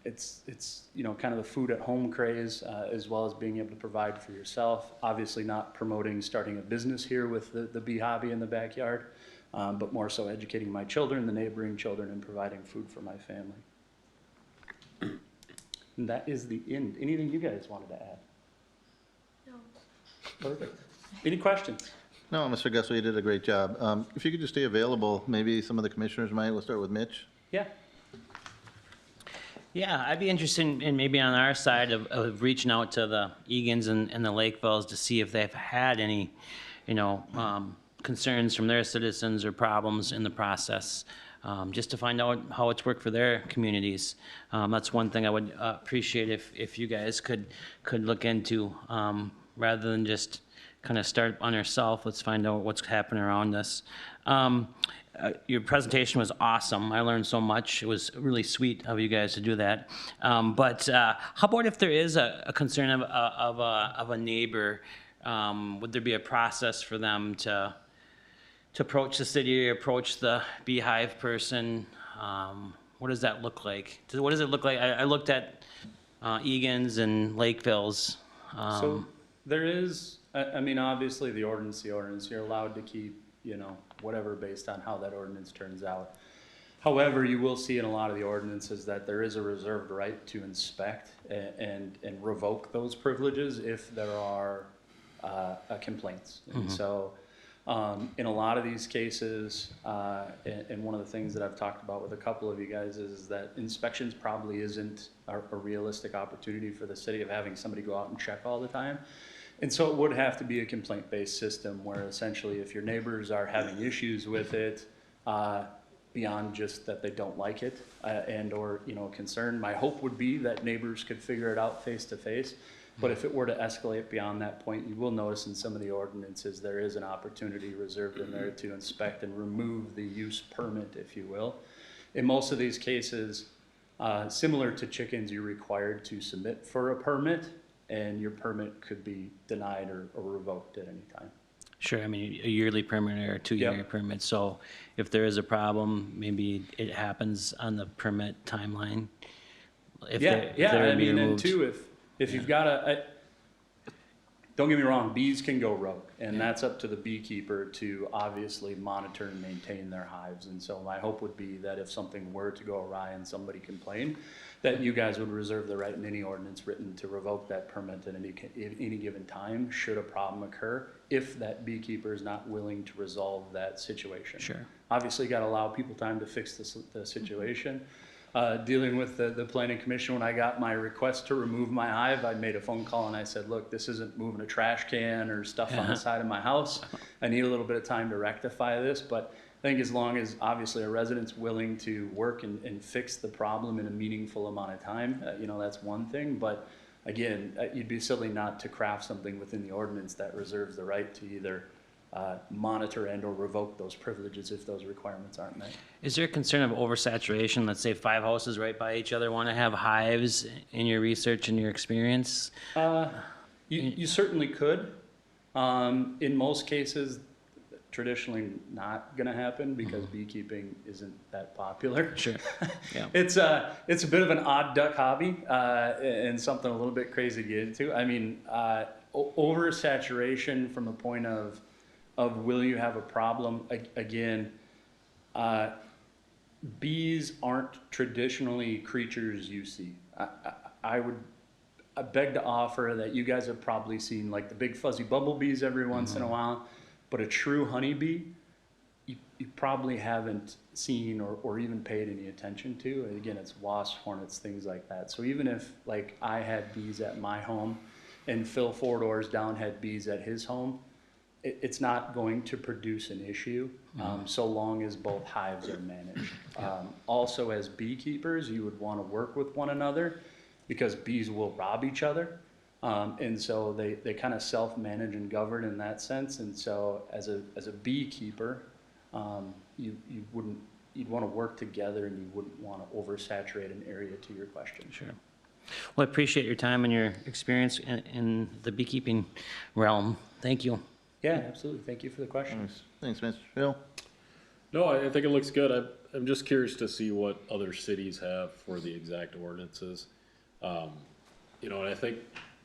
It's you know, kind of the food at home craze, as well as being able to provide for yourself. Obviously not promoting starting a business here with the bee hobby in the backyard, but more so educating my children, the neighboring children, and providing food for my family. And that is the end. Anything you guys wanted to add? No. Perfect. Any questions? No, Mr. Gessler, you did a great job. If you could just stay available, maybe some of the commissioners might. We'll start with Mitch. Yeah. Yeah, I'd be interested in maybe on our side of reaching out to the Egan's and the Lakevilles to see if they've had any, you know, concerns from their citizens or problems in the process, just to find out how it's worked for their communities. That's one thing I would appreciate if you guys could look into, rather than just kind of start on yourself. Let's find out what's happening around us. Your presentation was awesome. I learned so much. It was really sweet of you guys to do that. But how about if there is a concern of a neighbor, would there be a process for them to approach the city or approach the beehive person? What does that look like? What does it look like? I looked at Egan's and Lakeville's. So there is, I mean, obviously the ordinance, you're allowed to keep, you know, whatever based on how that ordinance turns out. However, you will see in a lot of the ordinances that there is a reserved right to inspect and revoke those privileges if there are complaints. And so in a lot of these cases, and one of the things that I've talked about with a couple of you guys is that inspections probably isn't a realistic opportunity for the city of having somebody go out and check all the time. And so it would have to be a complaint-based system where essentially if your neighbors are having issues with it, beyond just that they don't like it and or, you know, concern, my hope would be that neighbors could figure it out face to face. But if it were to escalate beyond that point, you will notice in some of the ordinances there is an opportunity reserved in there to inspect and remove the use permit, if you will. In most of these cases, similar to chickens, you're required to submit for a permit, and your permit could be denied or revoked at any time. Sure, I mean, a yearly permit or a 2-year permit. So if there is a problem, maybe it happens on the permit timeline. I mean, and too, if you've got don't get me wrong, bees can go rogue, and that's up to the beekeeper to obviously monitor and maintain their hives. And so my hope would be that if something were to go awry and somebody complained, that you guys would reserve the right in any ordinance written to revoke that permit at any given time, should a problem occur, if that beekeeper is not willing to resolve that situation. Sure. Obviously, got to allow people time to fix the situation. Dealing with the planning commission, when I got my request to remove my hive, I made a phone call and I said, look, this isn't moving a trash can or stuff on the side of my house. I need a little bit of time to rectify this, but I think as long as obviously a resident's willing to work and fix the problem in a meaningful amount of time, you know, that's one thing. But again, you'd be silly not to craft something within the ordinance that reserves the right to either monitor and or revoke those privileges if those requirements aren't met. Is there a concern of oversaturation? Let's say 5 houses right by each other want to have hives in your research and your experience? You certainly could. In most cases, traditionally not going to happen because beekeeping isn't that popular. Sure. Yeah. It's a bit of an odd duck hobby and something a little bit crazy to get into. I mean, oversaturation from a point of will you have a problem? Again, bees aren't traditionally creatures you see. I would beg to offer that you guys have probably seen like the big fuzzy bumblebees every once in a while, but a true honeybee, you probably haven't seen or even paid any attention to. And again, it's wasps, hornets, things like that. So even if like I had bees at my home and Phil 4 doors down had bees at his home, it's not going to produce an issue so long as both hives are managed. Also, as beekeepers, you would want to work with one another because bees will rob each other. And so they kind of self-manage and govern in that sense. And so as a beekeeper, you'd want to work together and you wouldn't want to oversaturate an area, to your question. Sure. Well, I appreciate your time and your experience in the beekeeping realm. Thank you. Yeah, absolutely. Thank you for the question. Thanks, Mr. Phil. No, I think it looks good. I'm just curious to see what other cities have for the exact ordinances. You know, and I think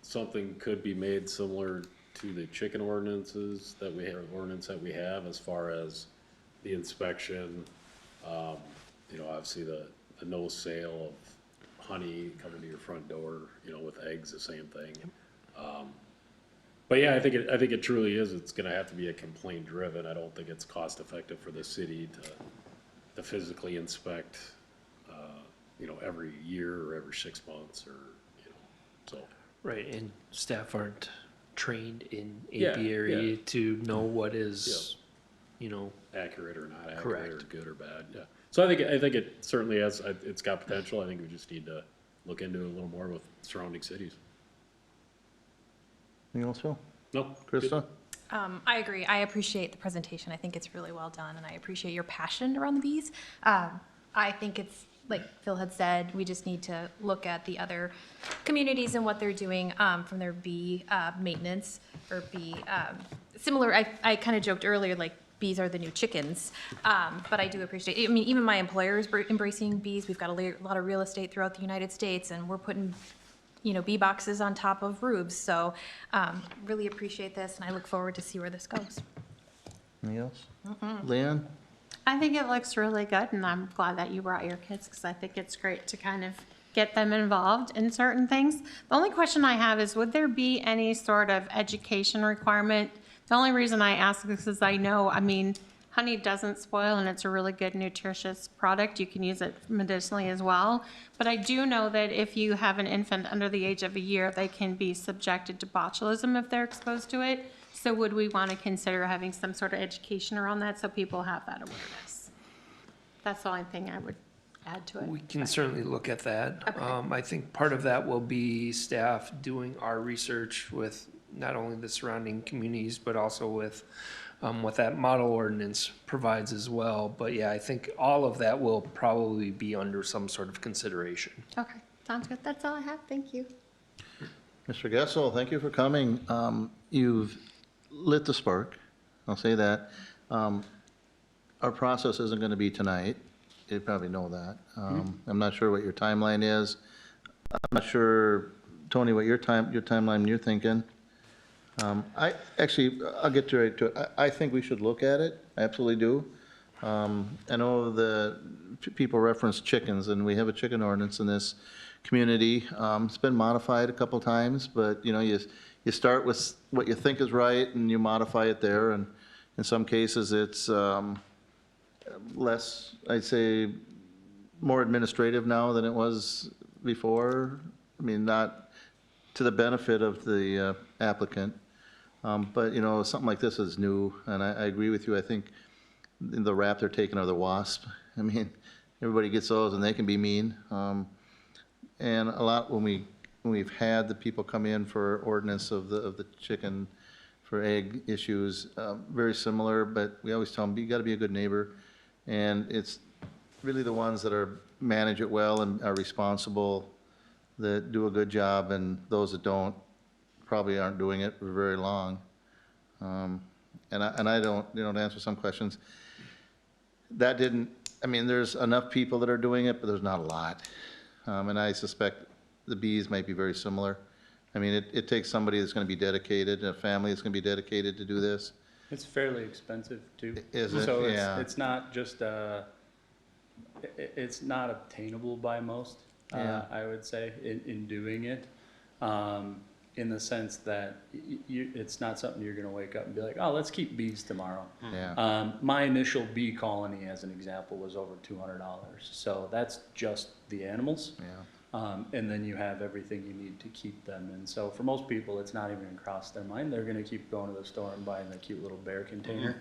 something could be made similar to the chicken ordinances that we have as far as the inspection, you know, obviously the no sale of honey coming to your front door, you know, with eggs, the same thing. But yeah, I think it truly is. It's gonna have to be a complaint driven. I don't think it's cost effective for the city to physically inspect, you know, every year or every 6 months or, you know, so. Right, and staff aren't trained in Yeah, apiary yeah. to know what is, you know. Accurate or not accurate, Correct. or good or bad, yeah. So I think it certainly has, it's got potential. I think we just need to look into it a little more with surrounding cities. Anything else, Phil? No? Krista? I agree. I appreciate the presentation. I think it's really well done, and I appreciate your passion around the bees. I think it's, like Phil had said, we just need to look at the other communities and what they're doing from their bee maintenance or bee, similar, I kind of joked earlier, like, bees are the new chickens, but I do appreciate, I mean, even my employer is embracing bees. We've got a lot of real estate throughout the United States, and we're putting, you know, bee boxes on top of roofs. So really appreciate this, and I look forward to see where this goes. Anything else? Leanne? I think it looks really good, and I'm glad that you brought your kids, because I think it's great to kind of get them involved in certain things. The only question I have is, would there be any sort of education requirement? The only reason I ask this is I know, I mean, honey doesn't spoil, and it's a really good nutritious product. You can use it medicinally as well. But I do know that if you have an infant under the age of a year, they can be subjected to botulism if they're exposed to it. So would we want to consider having some sort of education around that so people have that awareness? That's the only thing I would add to it. We can certainly look at that. Okay. I think part of that will be staff doing our research with not only the surrounding communities, but also with what that model ordinance provides as well. But yeah, I think all of that will probably be under some sort of consideration. Okay, sounds good. That's all I have. Thank you. Mr. Gessel, thank you for coming. You've lit the spark, I'll say that. Our process isn't going to be tonight. You probably know that. I'm not sure what your timeline is. I'm not sure, Tony, what your timeline you're thinking. I'll get right to it. I think we should look at it. I absolutely do. I know the people reference chickens, and we have a chicken ordinance in this community. It's been modified a couple times, but you know, you start with what you think is right and you modify it there, and in some cases it's less, I'd say, more administrative now than it was before. I mean, not to the benefit of the applicant, but you know, something like this is new, and I agree with you. I think the rap they're taking are the wasp. I mean, everybody gets those and they can be mean. And a lot when we've had the people come in for ordinance of the chicken for egg issues, very similar, but we always tell them, you got to be a good neighbor. And it's really the ones that manage it well and are responsible that do a good job, and those that don't probably aren't doing it for very long. And I don't, you know, to answer some questions, I mean, there's enough people that are doing it, but there's not a lot. And I suspect the bees might be very similar. I mean, it takes somebody that's gonna be dedicated, a family that's gonna be dedicated to do this. It's fairly expensive too. Is it? So Yeah. it's not just, it's not obtainable by most, Yeah. I would say, in doing it. In the sense that it's not something you're gonna wake up and be like, oh, let's keep bees tomorrow. Yeah, My initial bee colony, as an example, was over $200. So that's just the animals. yeah. And then you have everything you need to keep them. And so for most people, it's not even gonna cross their mind. They're gonna keep going to the store and buying the cute little bear container,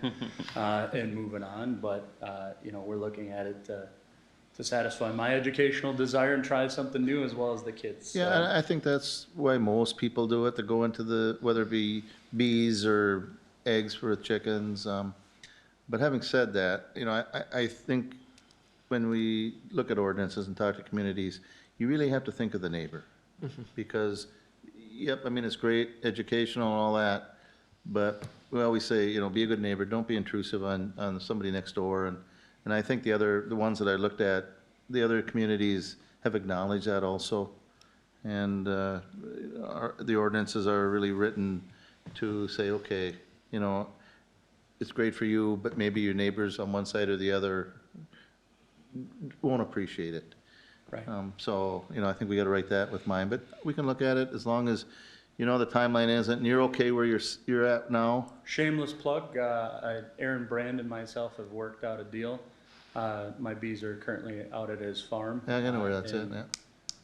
and moving on. But, you know, we're looking at it to satisfy my educational desire and try something new as well as the kids. Yeah, and I think that's why most people do it, to go into the, whether it be bees or eggs for chickens. But having said that, you know, I think when we look at ordinances and talk to communities, you really have to think of the neighbor. Because, yep, I mean, it's great, educational and all that, but we always say, you know, be a good neighbor, don't be intrusive on somebody next door. And I think the ones that I looked at, the other communities have acknowledged that also. And the ordinances are really written to say, okay, you know, it's great for you, but maybe your neighbors on one side or the other won't appreciate it. Right. So, you know, I think we gotta write that with mine, but we can look at it as long as, you know, the timeline isn't, and you're okay where you're at now? Shameless plug, Aaron Brand and myself have worked out a deal. My bees are currently out at his farm. Yeah, I know where that's at, and yeah.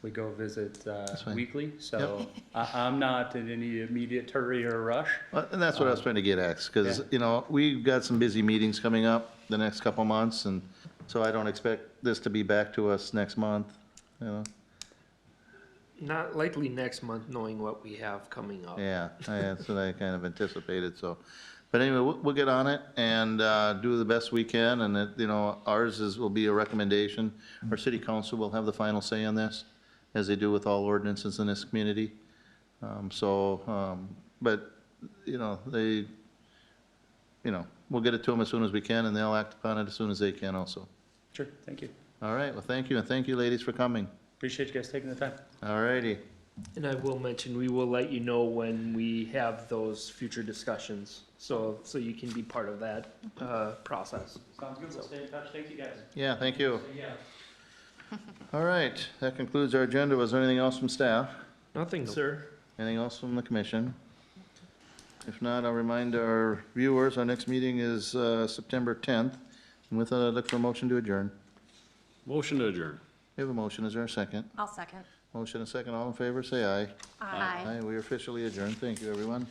We go visit fine. weekly, so I'm not in any immediate hurry or rush. Well, and that's what I was trying to get at, because, Yeah. you know, we've got some busy meetings coming up the next couple months, and so I don't expect this to be back to us next month, you know? Not likely next month, knowing what we have coming up. Yeah, that's what I kind of anticipated, so. But anyway, we'll get on it and do the best we can, and that, you know, will be a recommendation. Our city council will have the final say on this, as they do with all ordinances in this community. But, you know, we'll get it to them as soon as we can, and they'll act upon it as soon as they can also. Sure, thank you. All right, well, thank you, and thank you, ladies, for coming. Appreciate you guys taking the time. All righty. And I will mention, we will let you know when we have those future discussions, so you can be part of that process. Sounds good, we'll stay in touch. Thank you, guys. Yeah, thank you. Yeah. All right, that concludes our agenda. Was there anything else from staff? Nothing, sir. Anything else from the commission? If not, I'll remind our viewers, our next meeting is September 10th. And with that, I'd look for a motion to adjourn. Motion to adjourn. We have a motion. Is there a second? I'll second. Motion and second. All in favor, say aye. Aye. Aye, we are officially adjourned. Thank you, everyone.